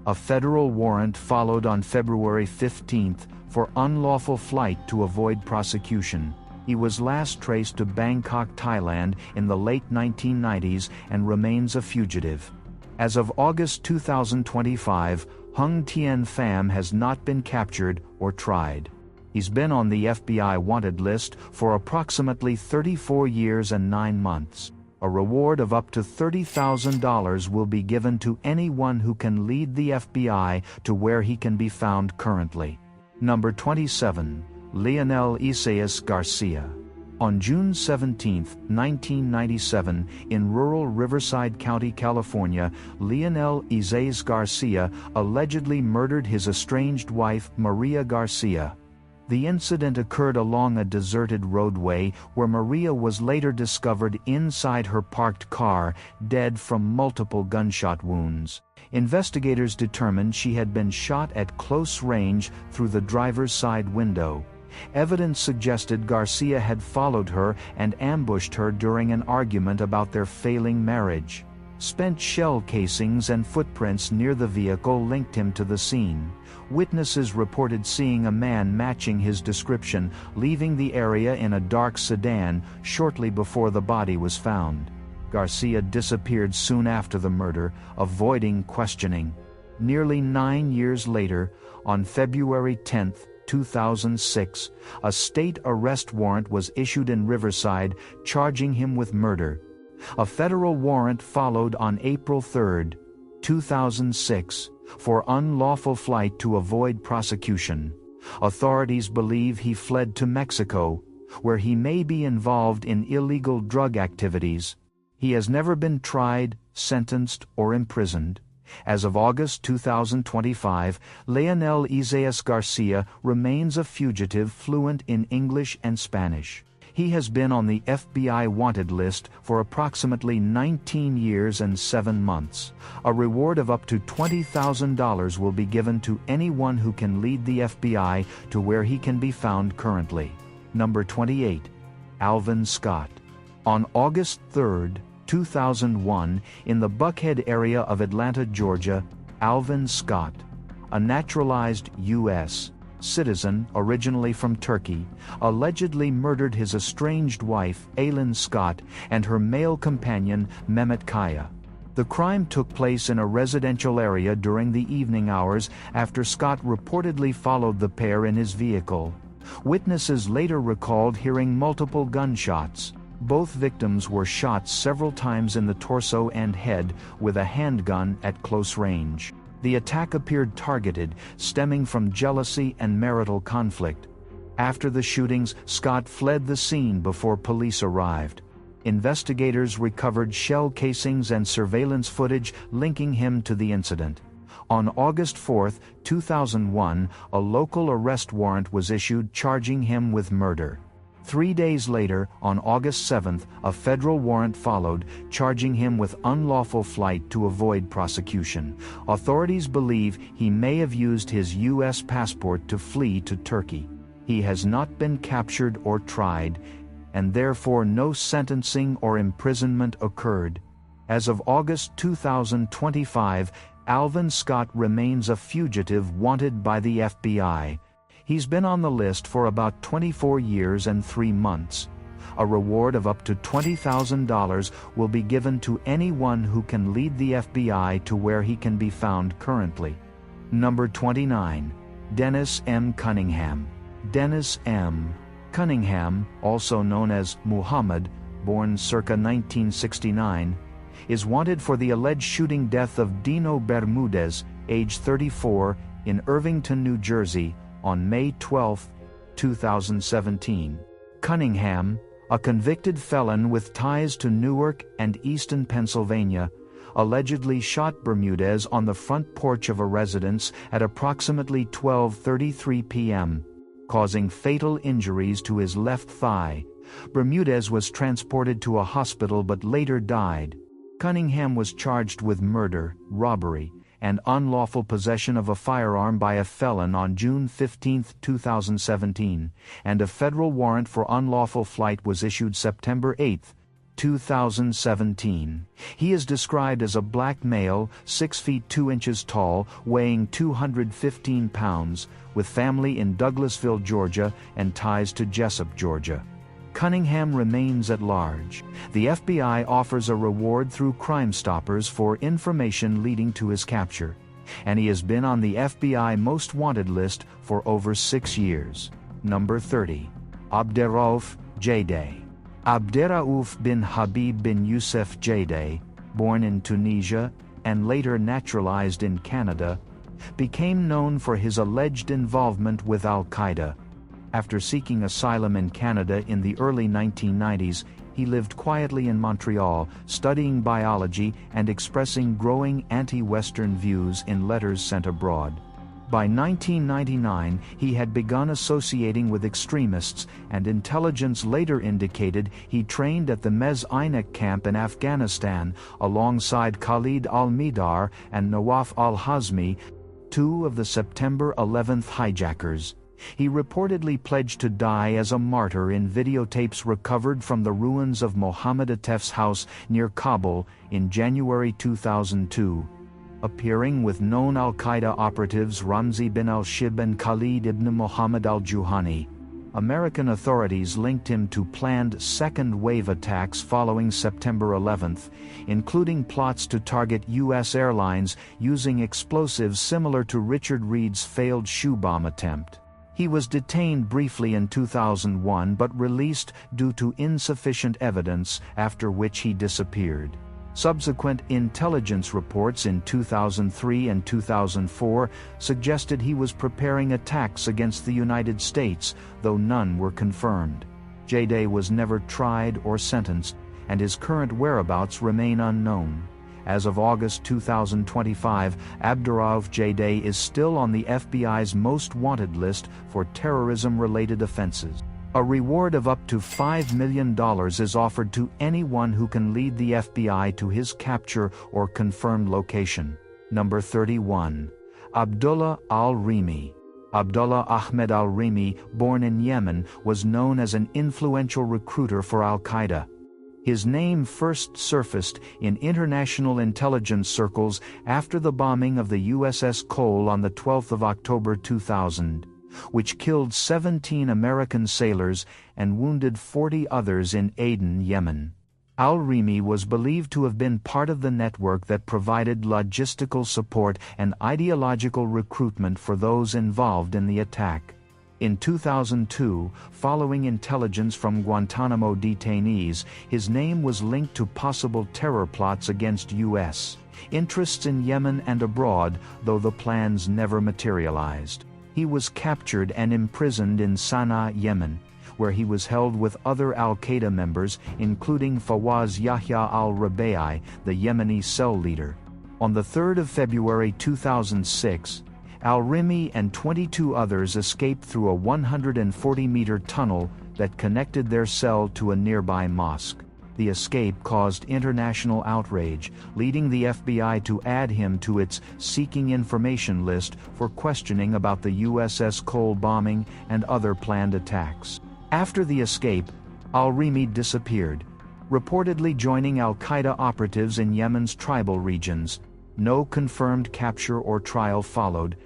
A federal warrant followed on February 15 for unlawful flight to avoid prosecution. He was last traced to Bangkok, Thailand in the late 1990s and remains a fugitive. As of August 2025, Hung Tien Pham has not been captured or tried. He's been on the FBI wanted list for approximately 34 years and 9 months. A reward of up to $30,000 will be given to anyone who can lead the FBI to where he can be found currently. Number 27. Leonel Isaías Garcia. On June 17, 1997, in rural Riverside County, California, Leonel Isaías Garcia allegedly murdered his estranged wife, Maria Garcia. The incident occurred along a deserted roadway where Maria was later discovered inside her parked car, dead from multiple gunshot wounds. Investigators determined she had been shot at close range through the driver's side window. Evidence suggested Garcia had followed her and ambushed her during an argument about their failing marriage. Spent shell casings and footprints near the vehicle linked him to the scene. Witnesses reported seeing a man matching his description leaving the area in a dark sedan shortly before the body was found. Garcia disappeared soon after the murder, avoiding questioning. Nearly 9 years later, on February 10, 2006, a state arrest warrant was issued in Riverside charging him with murder. A federal warrant followed on April 3, 2006, for unlawful flight to avoid prosecution. Authorities believe he fled to Mexico, where he may be involved in illegal drug activities. He has never been tried, sentenced, or imprisoned. As of August 2025, Leonel Isaías Garcia remains a fugitive fluent in English and Spanish. He has been on the FBI wanted list for approximately 19 years and 7 months. A reward of up to $20,000 will be given to anyone who can lead the FBI to where he can be found currently. Number 28. Alvin Scott. On August 3, 2001, in the Buckhead area of Atlanta, Georgia, Alvin Scott, a naturalized U.S. citizen originally from Turkey, allegedly murdered his estranged wife, Aylin Scott, and her male companion, Mehmet Kaya. The crime took place in a residential area during the evening hours after Scott reportedly followed the pair in his vehicle. Witnesses later recalled hearing multiple gunshots. Both victims were shot several times in the torso and head with a handgun at close range. The attack appeared targeted, stemming from jealousy and marital conflict. After the shootings, Scott fled the scene before police arrived. Investigators recovered shell casings and surveillance footage linking him to the incident. On August 4, 2001, a local arrest warrant was issued charging him with murder. 3 days later, on August 7, a federal warrant followed, charging him with unlawful flight to avoid prosecution. Authorities believe he may have used his U.S. passport to flee to Turkey. He has not been captured or tried, and therefore no sentencing or imprisonment occurred. As of August 2025, Alvin Scott remains a fugitive wanted by the FBI. He's been on the list for about 24 years and 3 months. A reward of up to $20,000 will be given to anyone who can lead the FBI to where he can be found currently. Number 29. Dennis M. Cunningham. Dennis M. Cunningham, also known as Muhammad, born circa 1969, is wanted for the alleged shooting death of Dino Bermudez, age 34, in Irvington, New Jersey, on May 12, 2017. Cunningham, a convicted felon with ties to Newark and Easton, Pennsylvania, allegedly shot Bermudez on the front porch of a residence at approximately 12:33 p.m., causing fatal injuries to his left thigh. Bermudez was transported to a hospital but later died. Cunningham was charged with murder, robbery, and unlawful possession of a firearm by a felon on June 15, 2017, and a federal warrant for unlawful flight was issued September 8, 2017. He is described as a black male, 6 feet 2 inches tall, weighing 215 pounds, with family in Douglasville, Georgia, and ties to Jessup, Georgia. Cunningham remains at large. The FBI offers a reward through Crime Stoppers for information leading to his capture, and he has been on the FBI Most Wanted list for over 6 years. Number 30. Abderraouf Jdey. Abderraouf bin Habib bin Youssef Jdey, born in Tunisia and later naturalized in Canada, became known for his alleged involvement with Al-Qaeda. After seeking asylum in Canada in the early 1990s, he lived quietly in Montreal, studying biology and expressing growing anti-Western views in letters sent abroad. By 1999, he had begun associating with extremists, and intelligence later indicated he trained at the Mez camp in Afghanistan alongside Khalid al-Midar and Nawaf al-Hazmi, 2 of the September 11th hijackers. He reportedly pledged to die as a martyr in videotapes recovered from the ruins of Mohammed Atef's house near Kabul in January 2002. Appearing with known al-Qaeda operatives Ramzi bin al-Shib and Khalid ibn Muhammad al-Juhani, American authorities linked him to planned second-wave attacks following September 11th, including plots to target U.S. airlines using explosives similar to Richard Reed's failed shoe bomb attempt. He was detained briefly in 2001 but released due to insufficient evidence, after which he disappeared. Subsequent intelligence reports in 2003 and 2004 suggested he was preparing attacks against the United States, though none were confirmed. Jdey was never tried or sentenced, and his current whereabouts remain unknown. As of August 2025, Abderraouf Jdey is still on the FBI's most wanted list for terrorism-related offenses. A reward of up to $5 million is offered to anyone who can lead the FBI to his capture or confirmed location. Number 31. Abdullah Al-Rimi. Abdullah Ahmed Al-Rimi, born in Yemen, was known as an influential recruiter for Al-Qaeda. His name first surfaced in international intelligence circles after the bombing of the USS Cole on the 12th of October 2000, which killed 17 American sailors and wounded 40 others in Aden, Yemen. Al-Rimi was believed to have been part of the network that provided logistical support and ideological recruitment for those involved in the attack. In 2002, following intelligence from Guantanamo detainees, his name was linked to possible terror plots against U.S. interests in Yemen and abroad, though the plans never materialized. He was captured and imprisoned in Sana'a, Yemen, where he was held with other al-Qaeda members, including Fawaz Yahya al-Rabai, the Yemeni cell leader. On the 3rd of February 2006, Al-Rimi and 22 others escaped through a 140-meter tunnel that connected their cell to a nearby mosque. The escape caused international outrage, leading the FBI to add him to its Seeking Information list for questioning about the USS Cole bombing and other planned attacks. After the escape, Al-Rimi disappeared, reportedly joining al-Qaeda operatives in Yemen's tribal regions. No confirmed capture or trial followed,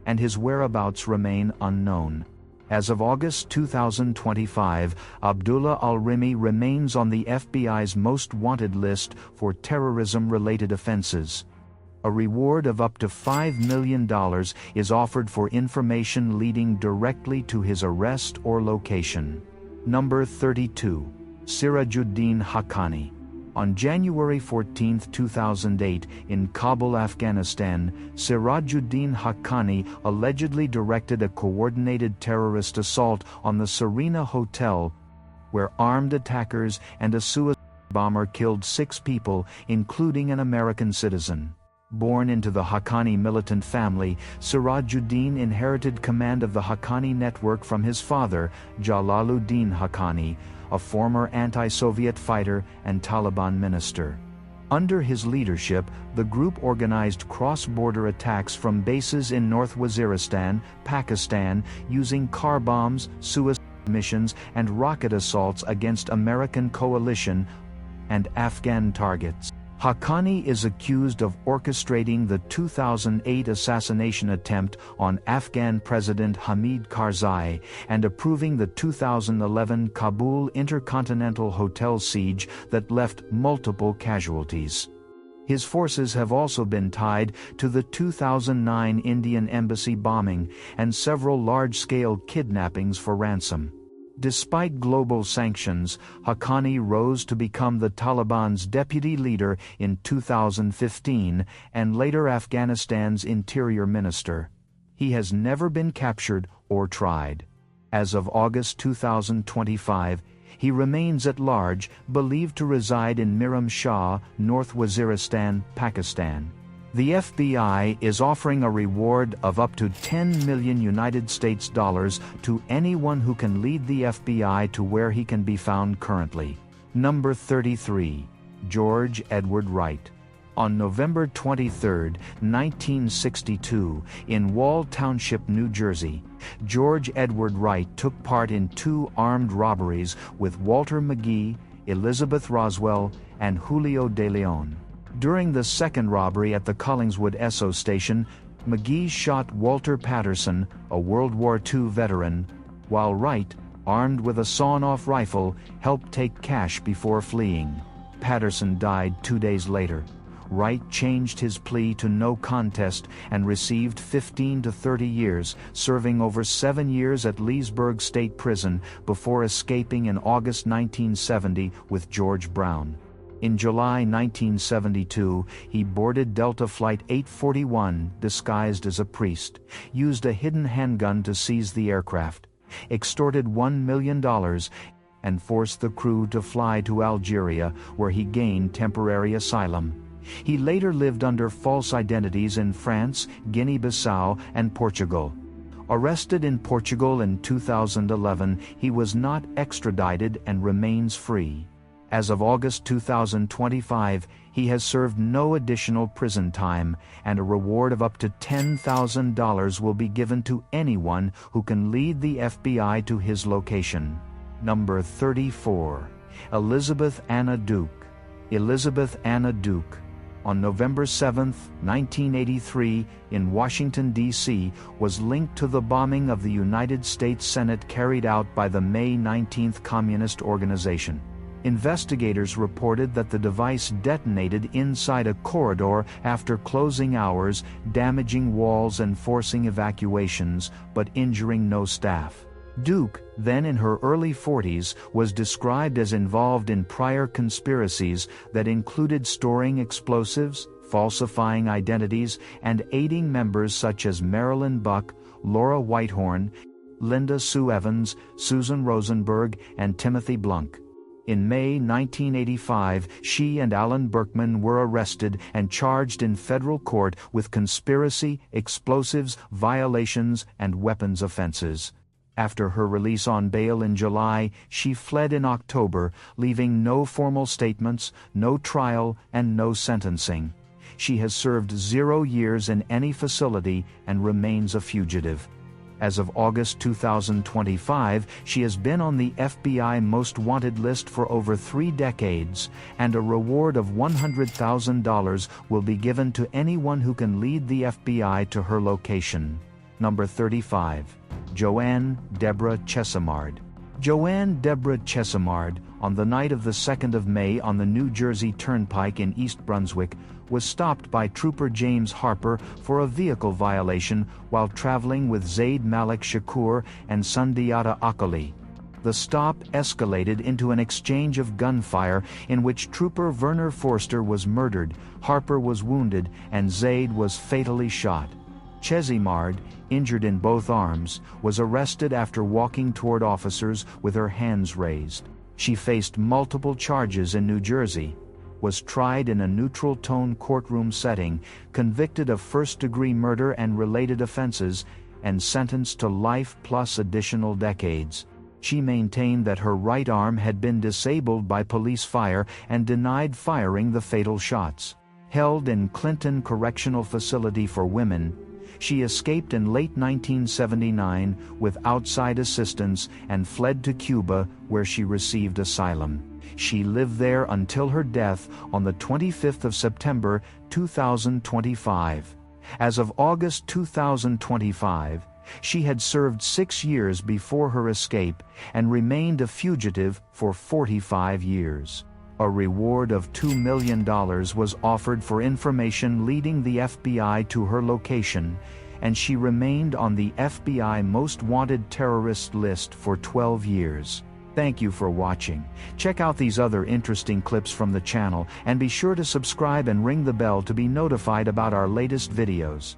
and his whereabouts remain unknown. As of August 2025, Abdullah Al-Rimi remains on the FBI's most wanted list for terrorism-related offenses. A reward of up to $5 million is offered for information leading directly to his arrest or location. Number 32. Sirajuddin Haqqani. On January 14, 2008, in Kabul, Afghanistan, Sirajuddin Haqqani allegedly directed a coordinated terrorist assault on the Serena Hotel, where armed attackers and a suicide bomber killed 6 people, including an American citizen. Born into the Haqqani militant family, Sirajuddin inherited command of the Haqqani network from his father, Jalaluddin Haqqani, a former anti-Soviet fighter and Taliban minister. Under his leadership, the group organized cross-border attacks from bases in North Waziristan, Pakistan, using car bombs, suicide missions, and rocket assaults against American coalition and Afghan targets. Haqqani is accused of orchestrating the 2008 assassination attempt on Afghan President Hamid Karzai and approving the 2011 Kabul Intercontinental Hotel siege that left multiple casualties. His forces have also been tied to the 2009 Indian embassy bombing and several large-scale kidnappings for ransom. Despite global sanctions, Haqqani rose to become the Taliban's deputy leader in 2015 and later Afghanistan's interior minister. He has never been captured or tried. As of August 2025, he remains at large, believed to reside in Miram Shah, North Waziristan, Pakistan. The FBI is offering a reward of up to $10 million to anyone who can lead the FBI to where he can be found currently. Number 33. George Edward Wright. On November 23, 1962, in Wall Township, New Jersey, George Edward Wright took part in 2 armed robberies with Walter McGee, Elizabeth Roswell, and Julio De Leon. During the second robbery at the Collingswood Esso station, McGee shot Walter Patterson, a World War II veteran, while Wright, armed with a sawn-off rifle, helped take cash before fleeing. Patterson died 2 days later. Wright changed his plea to no contest and received 15 to 30 years, serving over 7 years at Leesburg State Prison before escaping in August 1970 with George Brown. In July 1972, he boarded Delta Flight 841 disguised as a priest, used a hidden handgun to seize the aircraft, extorted $1 million, and forced the crew to fly to Algeria, where he gained temporary asylum. He later lived under false identities in France, Guinea-Bissau, and Portugal. Arrested in Portugal in 2011, he was not extradited and remains free. As of August 2025, he has served no additional prison time, and a reward of up to $10,000 will be given to anyone who can lead the FBI to his location. Number 34. Elizabeth Anna Duke. Elizabeth Anna Duke, on November 7, 1983, in Washington, D.C., was linked to the bombing of the United States Senate carried out by the May 19 Communist Organization. Investigators reported that the device detonated inside a corridor after closing hours, damaging walls and forcing evacuations, but injuring no staff. Duke, then in her early 40s, was described as involved in prior conspiracies that included storing explosives, falsifying identities, and aiding members such as Marilyn Buck, Laura Whitehorn, Linda Sue Evans, Susan Rosenberg, and Timothy Blunk. In May 1985, she and Alan Berkman were arrested and charged in federal court with conspiracy, explosives, violations, and weapons offenses. After her release on bail in July, she fled in October, leaving no formal statements, no trial, and no sentencing. She has served 0 years in any facility and remains a fugitive. As of August 2025, she has been on the FBI Most Wanted list for over 3 decades, and a reward of $100,000 will be given to anyone who can lead the FBI to her location. Number 35. Joanne Deborah Chesimard. Joanne Deborah Chesimard, on the night of the 2nd of May on the New Jersey Turnpike in East Brunswick, was stopped by Trooper James Harper for a vehicle violation while traveling with Zaid Malik Shakur and Sundiata Akali. The stop escalated into an exchange of gunfire in which Trooper Werner Forster was murdered, Harper was wounded, and Zaid was fatally shot. Chesimard, injured in both arms, was arrested after walking toward officers with her hands raised. She faced multiple charges in New Jersey, was tried in a neutral-tone courtroom setting, convicted of first-degree murder and related offenses, and sentenced to life plus additional decades. She maintained that her right arm had been disabled by police fire and denied firing the fatal shots. Held in Clinton Correctional Facility for Women, she escaped in late 1979 with outside assistance and fled to Cuba, where she received asylum. She lived there until her death on the 25th of September 2025. As of August 2025, she had served 6 years before her escape and remained a fugitive for 45 years. A reward of $2 million was offered for information leading the FBI to her location, and she remained on the FBI Most Wanted Terrorist list for 12 years. Thank you for watching. Check out these other interesting clips from the channel, and be sure to subscribe and ring the bell to be notified about our latest videos.